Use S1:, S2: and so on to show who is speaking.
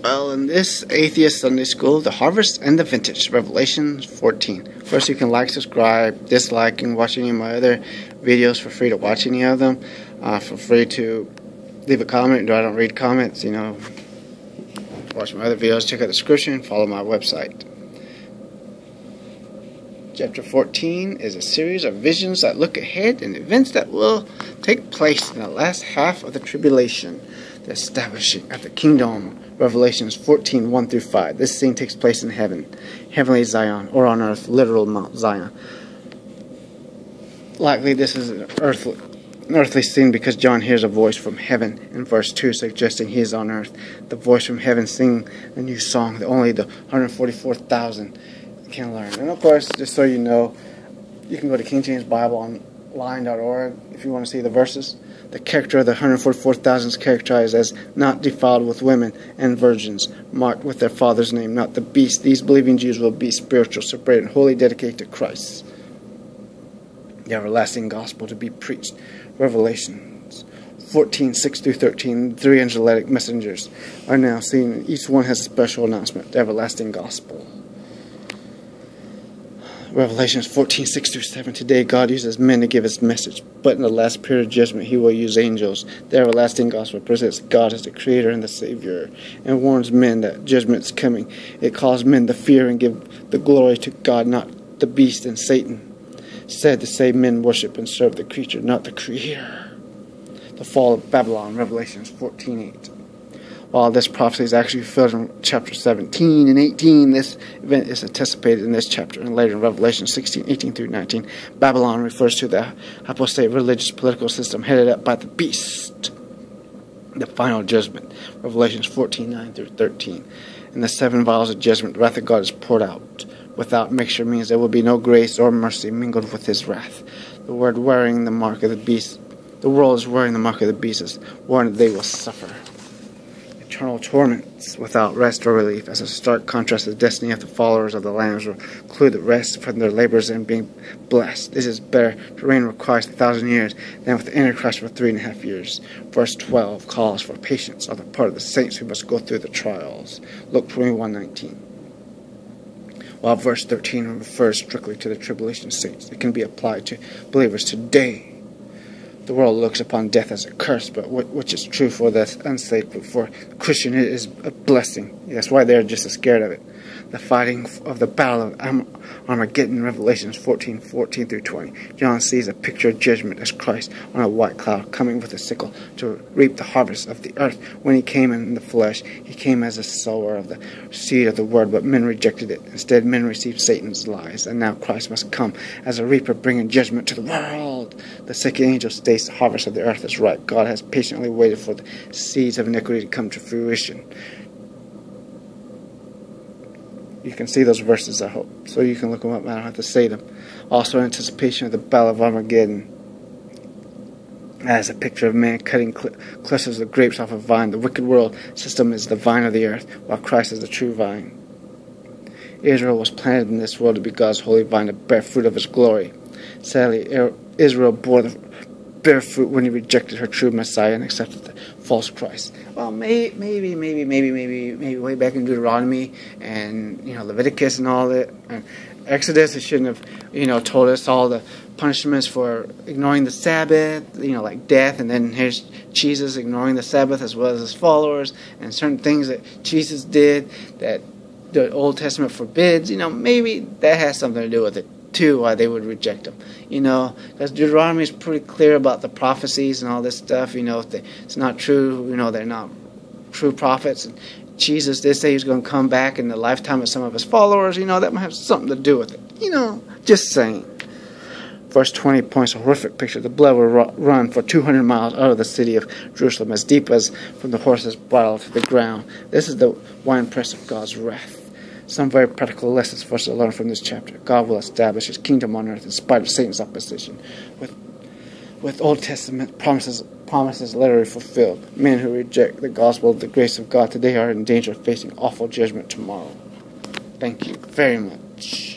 S1: Well, in this Atheist Sunday School, the harvest and the vintage, Revelation 14. First, you can like, subscribe, dislike, and watch any of my other videos for free to watch any of them. For free to leave a comment. I don't read comments, Watch my other videos, check out the description, follow my website. Chapter 14 is a series of visions that look ahead and events that will take place in the last half of the tribulation, the establishing of the kingdom. Revelations 14, 1 through 5. This scene takes place in heaven, heavenly Zion, or on earth, literal Mount Zion. Likely this is an earthly scene because John hears a voice from heaven in verse 2 suggesting he is on earth. The voice from heaven singing a new song that only the 144,000 can learn. And of course, just so you know, you can go to King James Bible online.org if you want to see the verses. The character of the 144,000 is characterized as not defiled with women and virgins, marked with their father's name, not the beast. These believing Jews will be spiritual, separated, and wholly dedicated to Christ. The everlasting gospel to be preached. Revelations 14, 6 through 13. 3 angelic messengers are now seen. Each one has a special announcement. The everlasting gospel. Revelations 14, 6 through 7. Today God uses men to give his message, but in the last period of judgment he will use angels. The everlasting gospel presents God as the creator and the savior, and warns men that judgment is coming. It calls men to fear and give the glory to God, not the beast and Satan. Said to say men worship and serve the creature, not the creator. The fall of Babylon, Revelations 14, 8. While this prophecy is actually fulfilled in chapter 17 and 18, this event is anticipated in this chapter and later in Revelation 16, 18 through 19. Babylon refers to the apostate religious political system headed up by the beast. The final judgment, Revelations 14, 9 through 13. In the 7 vials of judgment, the wrath of God is poured out. Without mixture means there will be no grace or mercy mingled with his wrath. The word wearing the mark of the beast, the world is wearing the mark of the beast, is warned that they will suffer eternal torments without rest or relief. As a stark contrast to the destiny of the followers of the Lambs will include the rest from their labors and being blessed. This is better to reign with Christ 1,000 years than with the Antichrist for 3.5 years. Verse 12 calls for patience on the part of the saints who must go through the trials. Luke 21:19. While verse 13 refers strictly to the tribulation saints, it can be applied to believers today. The world looks upon death as a curse, but which is true for the unsaved, but for the Christian it is a blessing. That's why they're just as scared of it. The fighting of the battle of Armageddon, Revelations 14, 14 through 20. John sees a picture of judgment as Christ on a white cloud coming with a sickle to reap the harvest of the earth. When he came in the flesh, he came as a sower of the seed of the word, but men rejected it. Instead, men received Satan's lies, and now Christ must come as a reaper, bringing judgment to the world. The second angel states the harvest of the earth is ripe. God has patiently waited for the seeds of iniquity to come to fruition. You can see those verses, I hope, so you can look them up. I don't have to say them. Also, in anticipation of the Battle of Armageddon, as a picture of man cutting clusters of grapes off a vine. The wicked world system is the vine of the earth, while Christ is the true vine. Israel was planted in this world to be God's holy vine, to bear fruit of his glory. Sadly, Israel bore the bear fruit when he rejected her true Messiah and accepted the false Christ. Well, maybe way back in Deuteronomy and Leviticus and all that, and Exodus, it shouldn't have told us all the punishments for ignoring the Sabbath, like death, and then here's Jesus ignoring the Sabbath as well as his followers, and certain things that Jesus did that the Old Testament forbids. Maybe that has something to do with it too, why they would reject him. Because Deuteronomy is pretty clear about the prophecies and all this stuff. If it's not true, they're not true prophets. And Jesus did say he was going to come back in the lifetime of some of his followers. That might have something to do with it. Just saying. Verse 20 points a horrific picture. The blood will run for 200 miles out of the city of Jerusalem, as deep as from the horse's bridle to the ground. This is the winepress of God's wrath. Some very practical lessons for us to learn from this chapter. God will establish his kingdom on earth in spite of Satan's opposition. With Old Testament promises literally fulfilled. Men who reject the gospel of the grace of God today are in danger of facing awful judgment tomorrow. Thank you very much.